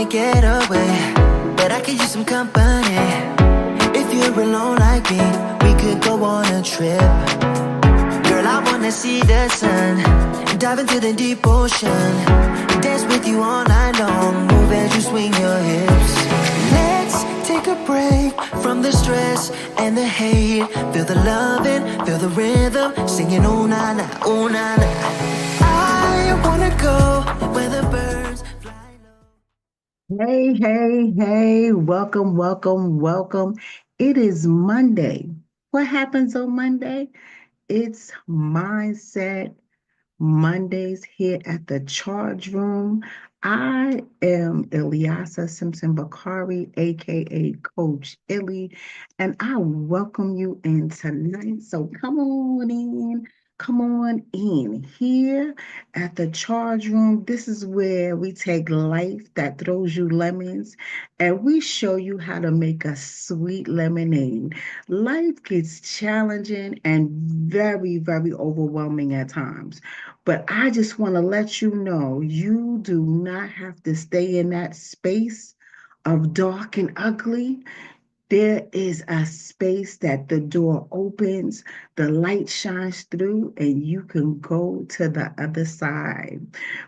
wanna get away, but I could use some company. If you're alone like me, we could go on a trip. Girl, I wanna see the sun, dive into the deep ocean, dance with you all night long, move as you swing your hips. Let's take a break from the stress and the hate. Feel the loving, feel the rhythm, singing oh na na, oh na na. I wanna go where the birds fly low. Hey, hey, hey, welcome, welcome, welcome. It is Monday. What happens on Monday? It's Mindset Mondays here at the Charge Room. I am Ilyasa Simpson Bakari, aka Coach Illy, and I welcome you in tonight. So come on in here at the Charge Room. This is where we take life that throws you lemons and we show you how to make a sweet lemonade. Life gets challenging and very, very overwhelming at times. But I just want to let you know you do not have to stay in that space of dark and ugly. There is a space that the door opens, the light shines through, and you can go to the other side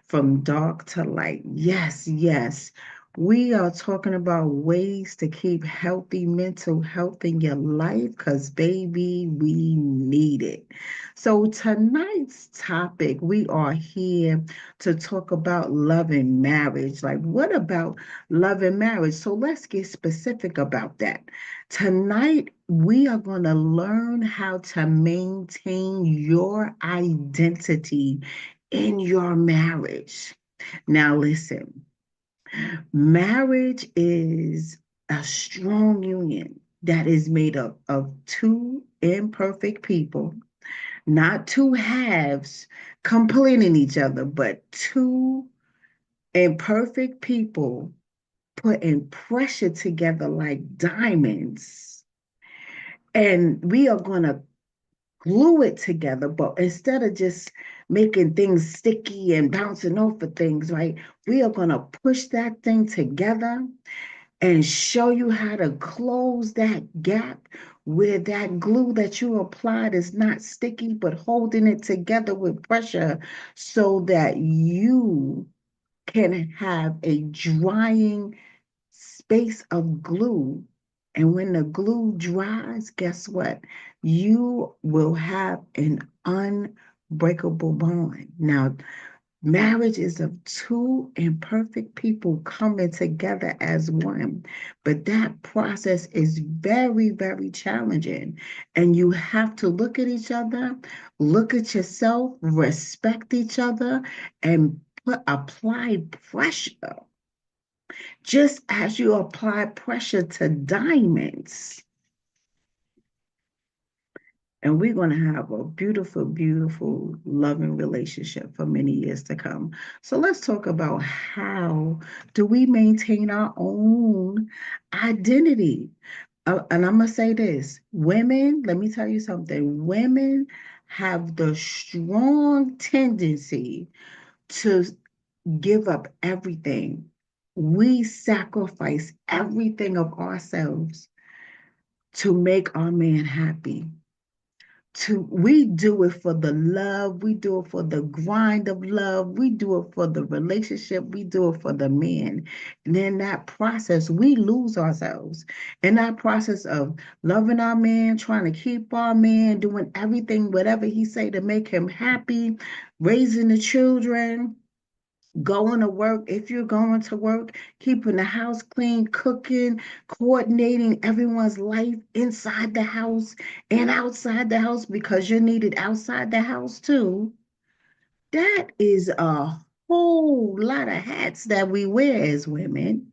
from dark to light. Yes, yes. We are talking about ways to keep healthy mental health in your life because, baby, we need it. So, tonight's topic, we are here to talk about love and marriage. Like, what about love and marriage? So, let's get specific about that. Tonight, we are going to learn how to maintain your identity in your marriage. Now, listen, marriage is a strong union that is made up of two imperfect people, not two halves completing each other, but two imperfect people putting pressure together like diamonds. And we are going to glue it together, but instead of just making things sticky and bouncing off of things, right? We are going to push that thing together and show you how to close that gap where that glue that you applied is not sticky, but holding it together with pressure so that you can have a drying space of glue. And when the glue dries, guess what? You will have an unbreakable bond. Now, marriage is of two imperfect people coming together as one. But that process is very, very challenging. And you have to look at each other, look at yourself, respect each other, and apply pressure just as you apply pressure to diamonds. And we're going to have a beautiful, beautiful, loving relationship for many years to come. So let's talk about how do we maintain our own identity. And I'm going to say this, women, let me tell you something. Women have the strong tendency to give up everything. We sacrifice everything of ourselves to make our man happy. We do it for the love, we do it for the grind of love, we do it for the relationship, we do it for the man. And in that process, we lose ourselves. In that process of loving our man, trying to keep our man, doing everything, whatever he say to make him happy, raising the children, going to work, if you're going to work, keeping the house clean, cooking, coordinating everyone's life inside the house and outside the house because you're needed outside the house too. That is a whole lot of hats that we wear as women.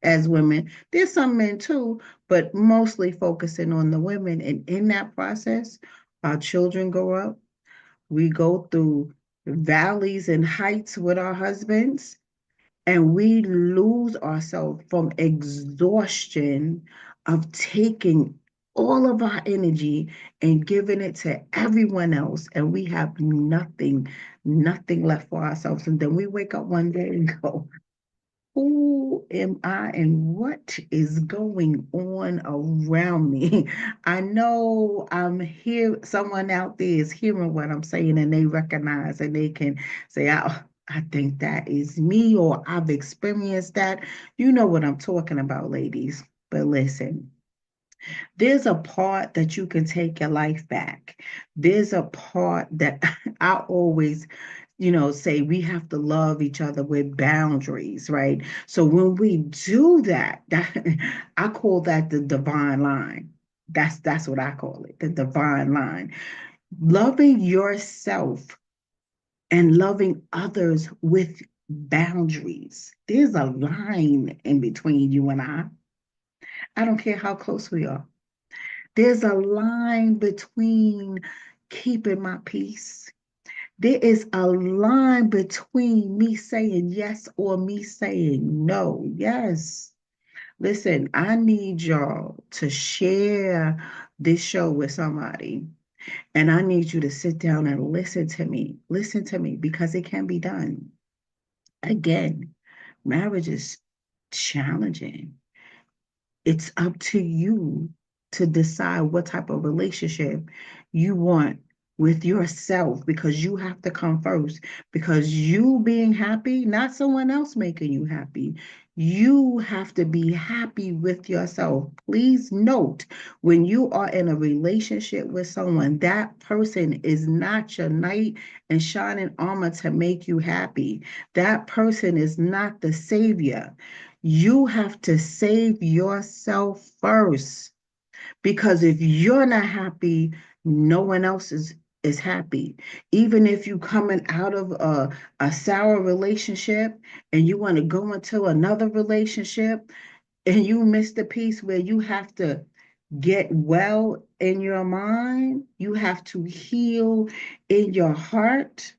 As women, there's some men too, but mostly focusing on the women. And in that process, our children grow up, we go through valleys and heights with our husbands, and we lose ourselves from exhaustion of taking all of our energy and giving it to everyone else. And we have nothing, nothing left for ourselves. And then we wake up one day and go, who am I and what is going on around me? I know I'm here, someone out there is hearing what I'm saying and they recognize and they can say, I think that is me or I've experienced that. You know what I'm talking about, ladies. But listen, there's a part that you can take your life back. There's a part that I always, say we have to love each other with boundaries, right? So when we do that, I call that the divine line. That's what I call it, the divine line. Loving yourself and loving others with boundaries. There's a line in between you and I. I don't care how close we are. There's a line between keeping my peace. There is a line between me saying yes or me saying no. Yes. Listen, I need y'all to share this show with somebody. And I need you to sit down and listen to me. Listen to me because it can be done. Again, marriage is challenging. It's up to you to decide what type of relationship you want with yourself because you have to come first. Because you being happy, not someone else making you happy. You have to be happy with yourself. Please note when you are in a relationship with someone, that person is not your knight in shining armor to make you happy. That person is not the savior. You have to save yourself first because if you're not happy, no one else is happy. Even if you coming out of a sour relationship and you want to go into another relationship and you miss the piece where you have to get well in your mind, you have to heal in your heart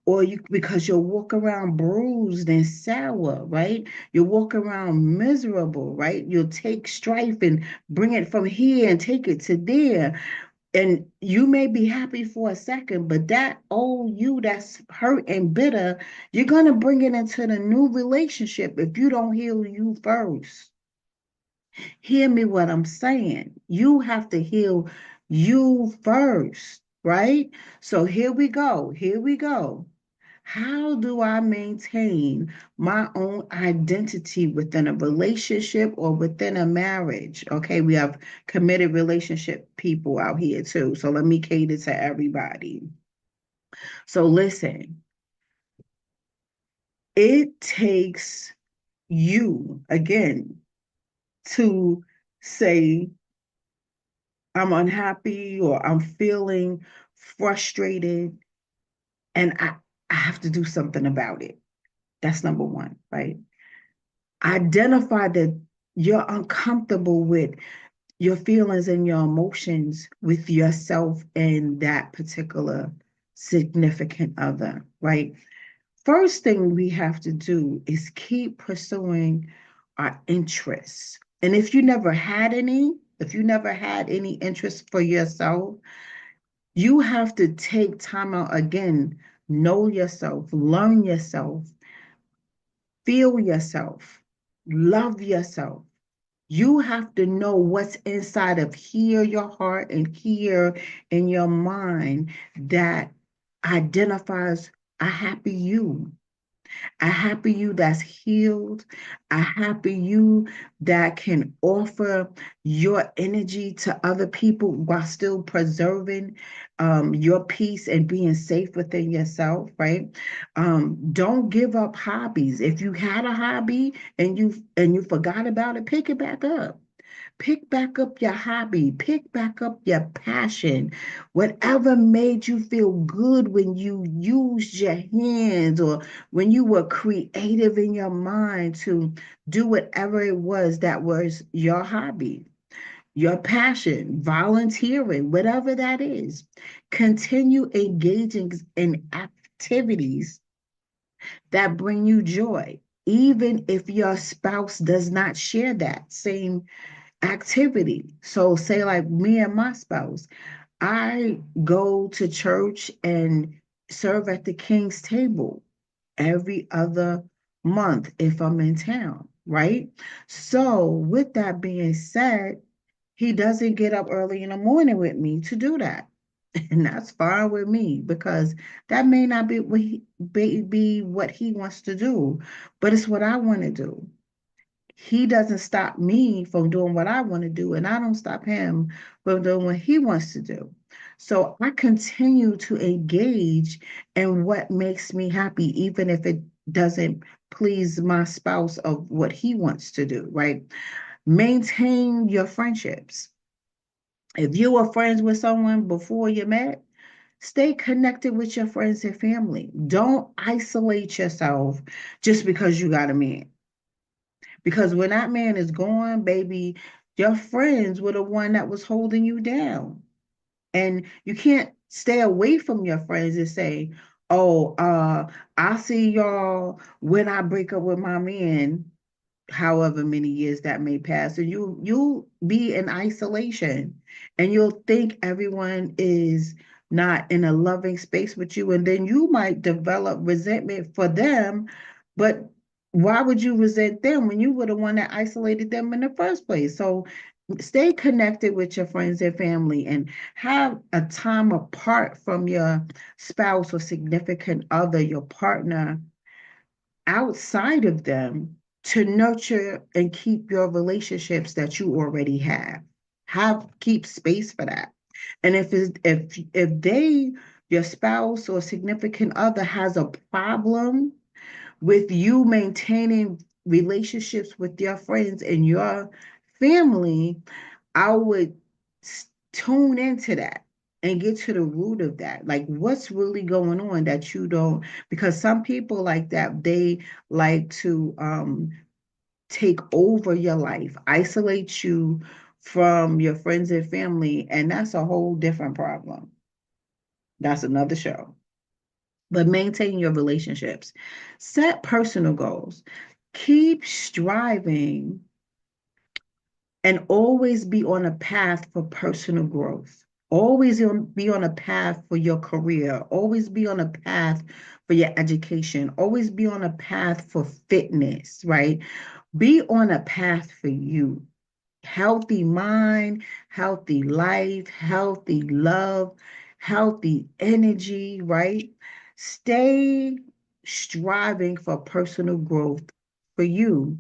or you because you'll walk around bruised and sour, right? You'll walk around miserable, right? You'll take strife and bring it from here and take it to there. And you may be happy for a second, but that old you that's hurt and bitter, you're gonna bring it into the new relationship if you don't heal you first. Hear me what I'm saying. You have to heal you first, right? So here we go. Here we go. How do I maintain my own identity within a relationship or within a marriage? Okay, we have committed relationship people out here too. So let me cater to everybody. So listen, it takes you again to say, I'm unhappy or I'm feeling frustrated and I have to do something about it. That's number one, right? Identify that you're uncomfortable with your feelings and your emotions with yourself and that particular significant other, right? First thing we have to do is keep pursuing our interests. And if you never had any interest for yourself, you have to take time out again, know yourself, learn yourself, feel yourself, love yourself. You have to know what's inside of here, your heart, and here in your mind that identifies a happy you. A happy you that's healed, a happy you that can offer your energy to other people while still preserving your peace and being safe within yourself, right? Don't give up hobbies. If you had a hobby and you forgot about it, pick it back up. Pick back up your hobby, pick back up your passion, whatever made you feel good when you used your hands or when you were creative in your mind to do whatever it was that was your hobby, your passion, volunteering, whatever that is. Continue engaging in activities that bring you joy, even if your spouse does not share that same activity. So say like me and my spouse, I go to church and serve at the king's table every other month if I'm in town, right? So, with that being said, he doesn't get up early in the morning with me to do that. And that's fine with me because that may not be what he wants to do, but it's what I want to do. He doesn't stop me from doing what I want to do, and I don't stop him from doing what he wants to do. So I continue to engage in what makes me happy, even if it doesn't please my spouse of what he wants to do, right? Maintain your friendships. If you were friends with someone before you met, stay connected with your friends and family. Don't isolate yourself just because you got a man. Because when that man is gone, baby, your friends were the one that was holding you down. And you can't stay away from your friends and say, oh, I'll see y'all when I break up with my man, however many years that may pass. And you'll be in isolation and you'll think everyone is not in a loving space with you. And then you might develop resentment for them. But why would you resent them when you were the one that isolated them in the first place? So stay connected with your friends and family and have a time apart from your spouse or significant other, your partner, outside of them to nurture and keep your relationships that you already have. Keep space for that. And if they, your spouse or significant other has a problem with you maintaining relationships with your friends and your family, I would tune into that and get to the root of that. Like, what's really going on that you don't? Because some people like that, they like to take over your life, isolate you from your friends and family, and that's a whole different problem. That's another show. But maintain your relationships, set personal goals, keep striving and always be on a path for personal growth. Be on a path for your career. Always be on a path for your education. Always be on a path for fitness, right? Be on a path for you. Healthy mind, healthy life, healthy love, healthy energy, right? Stay striving for personal growth for you.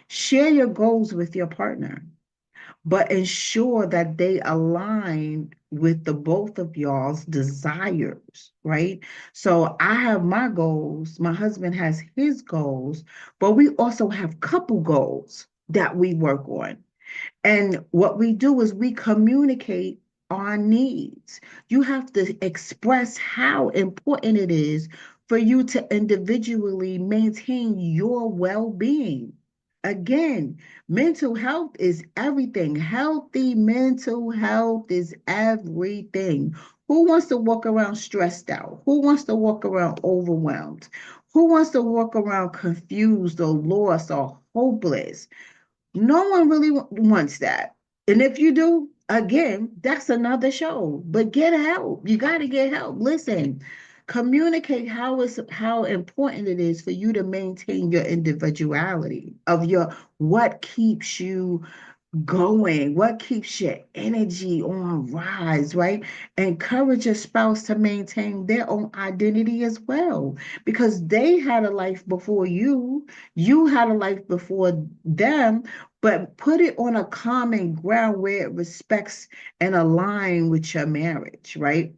Share your goals with your partner, but ensure that they align with the both of y'all's desires, right? So I have my goals, my husband has his goals, but we also have couple goals that we work on. And what we do is we communicate our needs. You have to express how important it is for you to individually maintain your well being. Again, mental health is everything. Healthy mental health is everything. Who wants to walk around stressed out? Who wants to walk around overwhelmed? Who wants to walk around confused or lost or hopeless? No one really wants that. And if you do, again, that's another show. But get help. You got to get help. Listen, communicate how important it is for you to maintain your individuality of your what keeps you going, what keeps your energy on rise, right? Encourage your spouse to maintain their own identity as well, because they had a life before you had a life before them, but put it on a common ground where it respects and align with your marriage, right?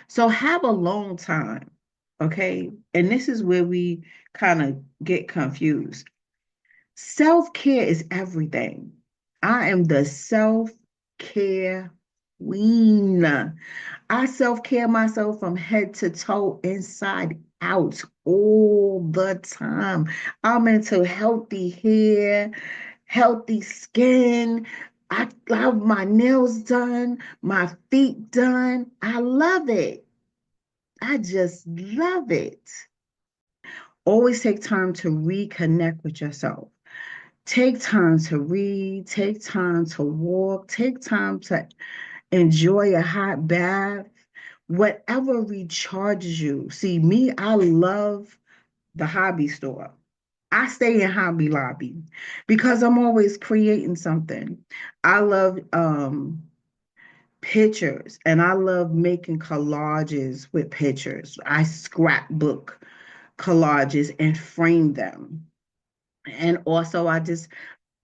So have a long time, okay? And this is where we kind of get confused. Self-care is everything. I am the self-care queen. I self-care myself from head to toe, inside out, all the time. I'm into healthy hair, healthy skin. I love my nails done, my feet done. I love it. I just love it. Always take time to reconnect with yourself. Take time to read, take time to walk, take time to enjoy a hot bath, whatever recharges you. See, me, I love the hobby store. I stay in Hobby Lobby because I'm always creating something. I love pictures and I love making collages with pictures. I scrapbook collages and frame them. And also I just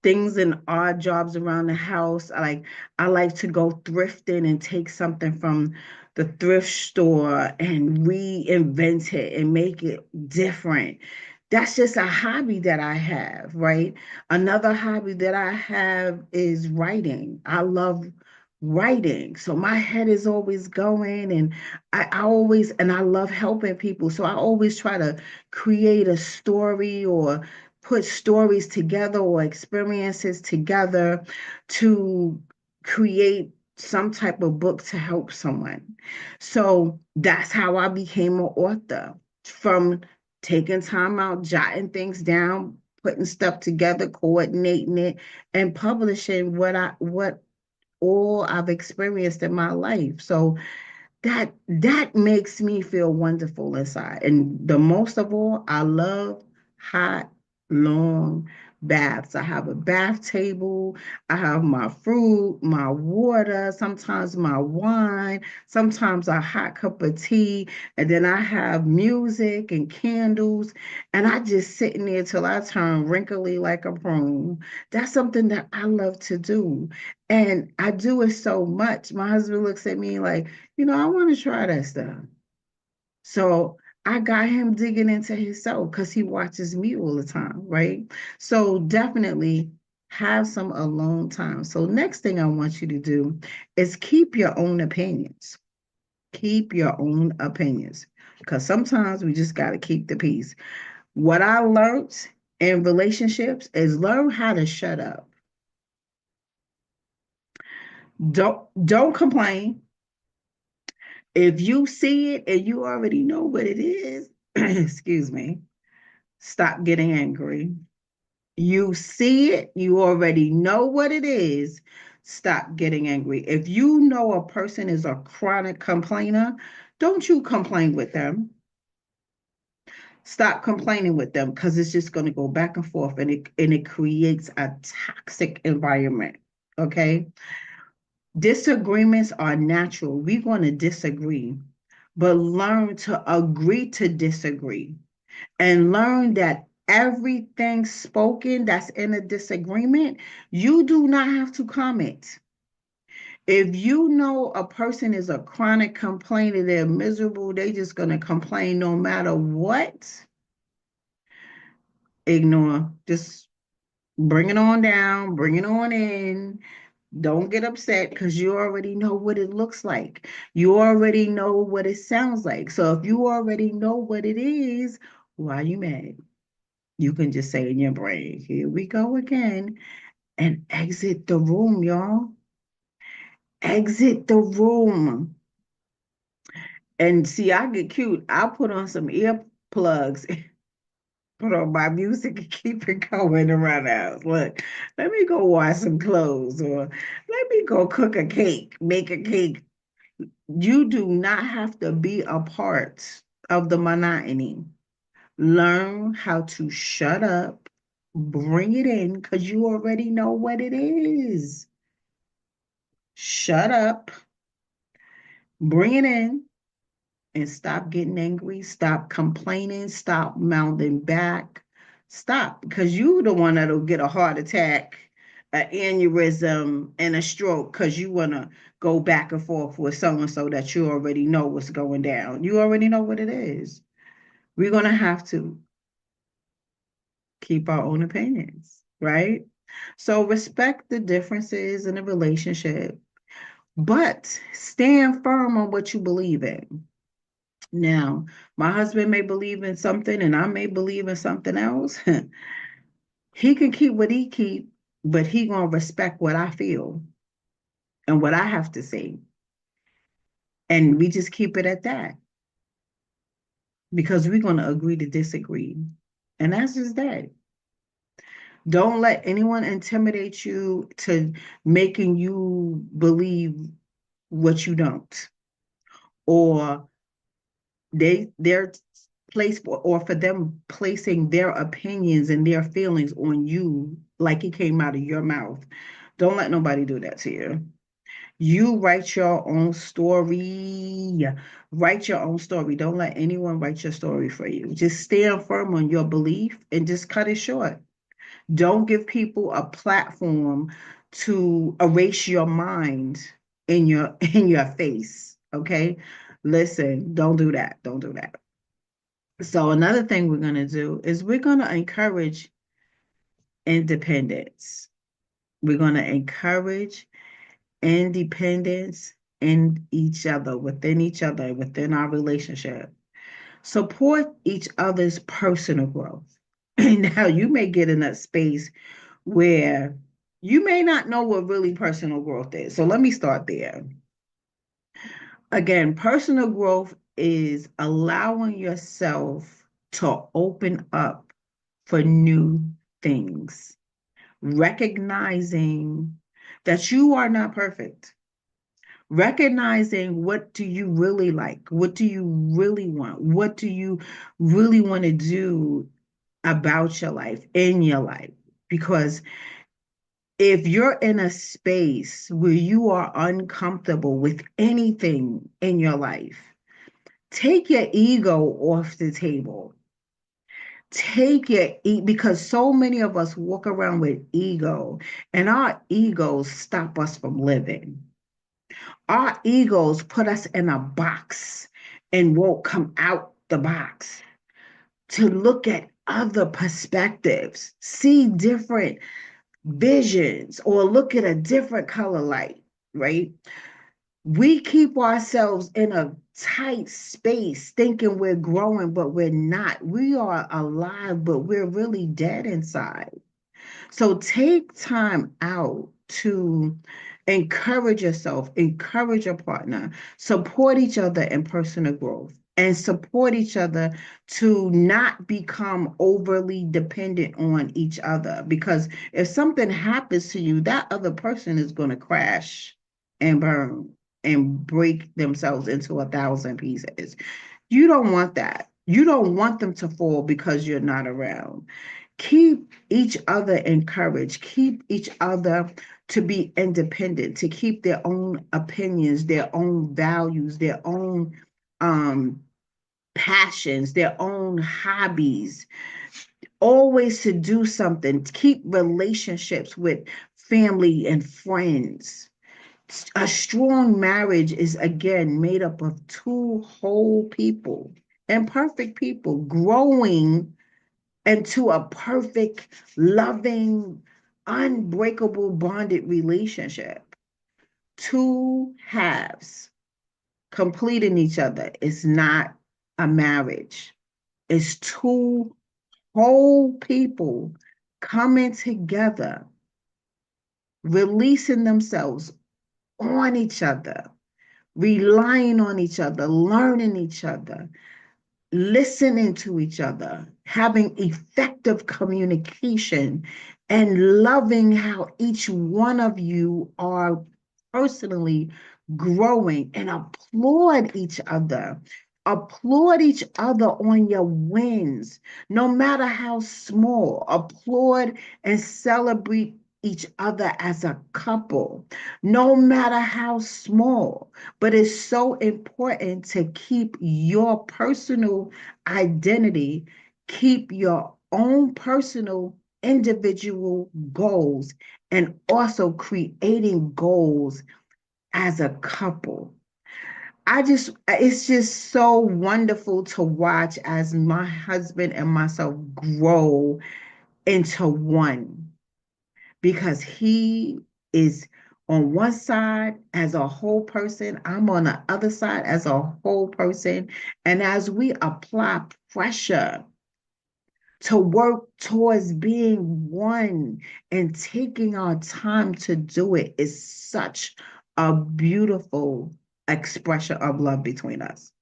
things and odd jobs around the house. I like to go thrifting and take something from the thrift store and reinvent it and make it different. That's just a hobby that I have, right? Another hobby that I have is writing. I love writing. So my head is always going and I always and I love helping people. So I always try to create a story or put stories together or experiences together to create some type of book to help someone. So that's how I became an author from taking time out, jotting things down, putting stuff together, coordinating it, and publishing what all I've experienced in my life. So that makes me feel wonderful inside. And the most of all, I love hot, long baths. I have a bath table. I have my fruit, my water, sometimes my wine, sometimes a hot cup of tea, and then I have music and candles, and I just sit in there till I turn wrinkly like a prune. That's something that I love to do. And I do it so much. My husband looks at me like, I want to try that stuff. So I got him digging into himself because he watches me all the time, right? So definitely have some alone time. So next thing I want you to do is keep your own opinions. Keep your own opinions because sometimes we just got to keep the peace. What I learned in relationships is learn how to shut up. Don't complain. If you see it and you already know what it is, excuse me, stop getting angry. You see it, you already know what it is, stop getting angry. If you know a person is a chronic complainer, don't you complain with them. Stop complaining with them because it's just going to go back and forth and it creates a toxic environment. Okay? Disagreements are natural. We're going to disagree, but learn to agree to disagree and learn that everything spoken that's in a disagreement, you do not have to comment. If you know a person is a chronic complainer, they're miserable, they just going to complain no matter what, ignore. Just bring it on down, bring it on in. Don't get upset because you already know what it looks like. You already know what it sounds like. So if you already know what it is, why are you mad? You can just say in your brain, here we go again, and exit the room, y'all. Exit the room. And see, I get cute. I'll put on some earplugs, put on my music, and keep it going around the house. Look, let me go wash some clothes, or let me go cook a cake, make a cake. You do not have to be a part of the monotony. Learn how to shut up, bring it in, because you already know what it is. Shut up, bring it in, and stop getting angry, stop complaining, stop mouthing back. Stop, because you the one that'll get a heart attack, an aneurysm, and a stroke because you want to go back and forth with someone so that you already know what's going down. You already know what it is. We're going to have to keep our own opinions, right? So respect the differences in a relationship, but stand firm on what you believe in. Now, my husband may believe in something and I may believe in something else. He can keep what he keep, but he gonna respect what I feel and what I have to say. And we just keep it at that because we're gonna agree to disagree. And that's just that. Don't let anyone intimidate you to making you believe what you don't. Or they're place or for them placing their opinions and their feelings on you like it came out of your mouth. Don't let nobody do that to you. You write your own story. Write your own story. Don't let anyone write your story for you. Just stand firm on your belief and just cut it short. Don't give people a platform to erase your mind in your face. Okay? Listen, don't do that. Don't do that. So another thing we're going to do is we're going to encourage independence. We're going to encourage independence in each other, within our relationship. Support each other's personal growth. And now you may get in that space where you may not know what really personal growth is. So let me start there. Again, personal growth is allowing yourself to open up for new things, recognizing that you are not perfect, recognizing what do you really like, what do you really want, what do you really want to do about your life, in your life. Because if you're in a space where you are uncomfortable with anything in your life, take your ego off the table. Because so many of us walk around with ego, and our egos stop us from living. Our egos put us in a box and won't come out the box to look at other perspectives, see different visions, or look at a different color light, right? We keep ourselves in a tight space thinking we're growing, but we're not. We are alive, but we're really dead inside. So take time out to encourage yourself, encourage your partner, support each other in personal growth, and support each other to not become overly dependent on each other. Because if something happens to you, that other person is going to crash and burn and break themselves into 1,000 pieces. You don't want that. You don't want them to fall because you're not around. Keep each other encouraged. Keep each other to be independent, to keep their own opinions, their own values, their own um, passions, their own hobbies. Always to do something. Keep relationships with family and friends. A strong marriage is again made up of two whole people, imperfect people growing into a perfect, loving, unbreakable, bonded relationship. Two halves completing each other is not a marriage. It's two whole people coming together, releasing themselves on each other, relying on each other, learning each other, listening to each other, having effective communication, and loving how each one of you are personally growing, and applaud each other. Applaud each other on your wins, no matter how small. Applaud and celebrate each other as a couple, no matter how small. But it's so important to keep your personal identity, keep your own personal individual goals, and also creating goals as a couple. It's just so wonderful to watch as my husband and myself grow into one, because he is on one side as a whole person, I'm on the other side as a whole person. And as we apply pressure to work towards being one and taking our time to do it, is such a beautiful expression of love between us.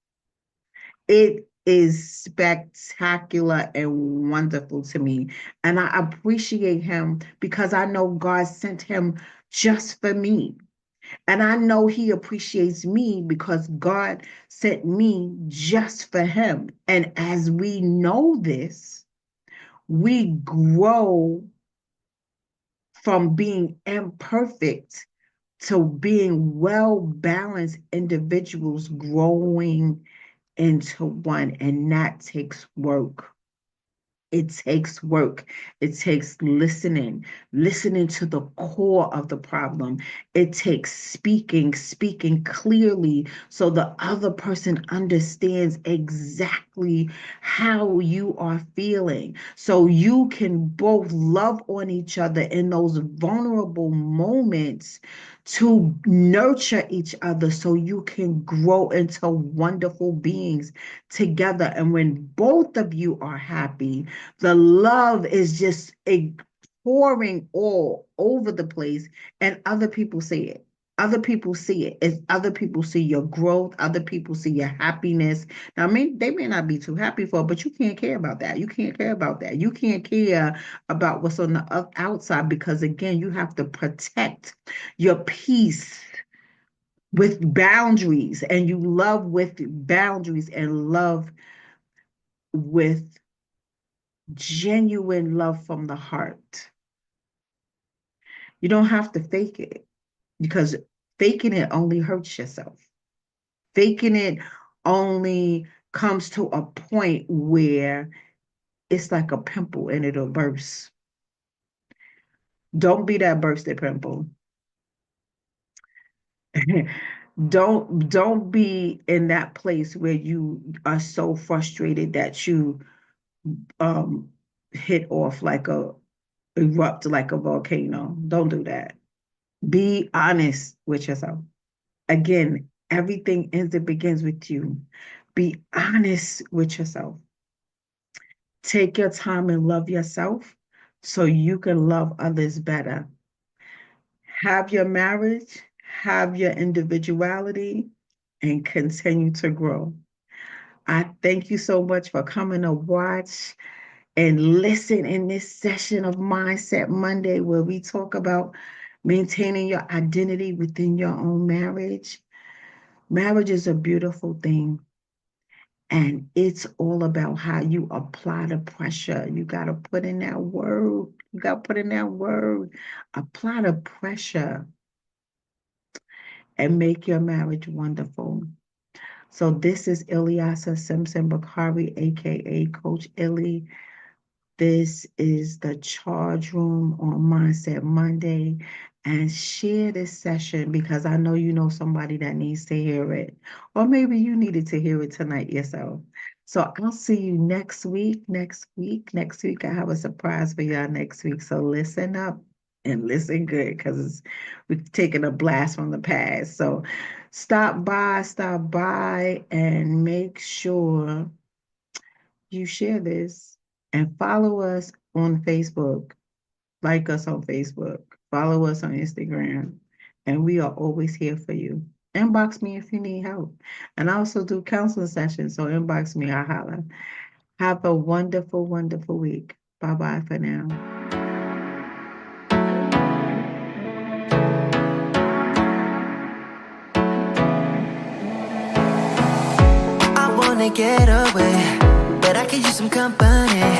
It is spectacular and wonderful to me. And I appreciate him because I know God sent him just for me. And I know he appreciates me because God sent me just for him. And as we know this, we grow from being imperfect to being well balanced individuals growing into one. And that takes work. It takes work. It takes listening to the core of the problem. It takes speaking clearly so the other person understands exactly how you are feeling. So you can both love on each other in those vulnerable moments to nurture each other so you can grow into wonderful beings together. And when both of you are happy, the love is just pouring all over the place, and other people see it. Other people see it. As other people see your growth, other people see your happiness. Now, I mean, they may not be too happy for it, but you can't care about that. You can't care about that. You can't care about what's on the outside because, again, you have to protect your peace with boundaries, and you love with boundaries and love with genuine love from the heart. You don't have to fake it because faking it only hurts yourself. Faking it only comes to a point where it's like a pimple and it'll burst. Don't be that bursted pimple. Don't be in that place where you are so frustrated that you um hit off like a erupt like a volcano. Don't do that. Be honest with yourself. Again, everything ends and begins with you. Be honest with yourself. Take your time and love yourself so you can love others better. Have your marriage, have your individuality, and continue to grow. I thank you so much for coming to watch and listen in this session of Mindset Monday, where we talk about maintaining your identity within your own marriage. Marriage is a beautiful thing, and it's all about how you apply the pressure. You got to put in that word. You got to put in that word. Apply the pressure and make your marriage wonderful. So this is Ilyasa Simpson Bakari, aka Coach Illy. This is the Charge Room on Mindset Monday. And share this session because I know you know somebody that needs to hear it. Or maybe you needed to hear it tonight yourself. So I'll see you next week. Next week, I have a surprise for y'all next week. So listen up and listen good because we're taking a blast from the past. So stop by, and make sure you share this and follow us on Facebook. Like us on Facebook, follow us on Instagram, and we are always here for you. Inbox me if you need help. And I also do counseling sessions, so inbox me, I'll holler. Have a wonderful, wonderful week. Bye-bye for now. I wanna get away, but I could use some company.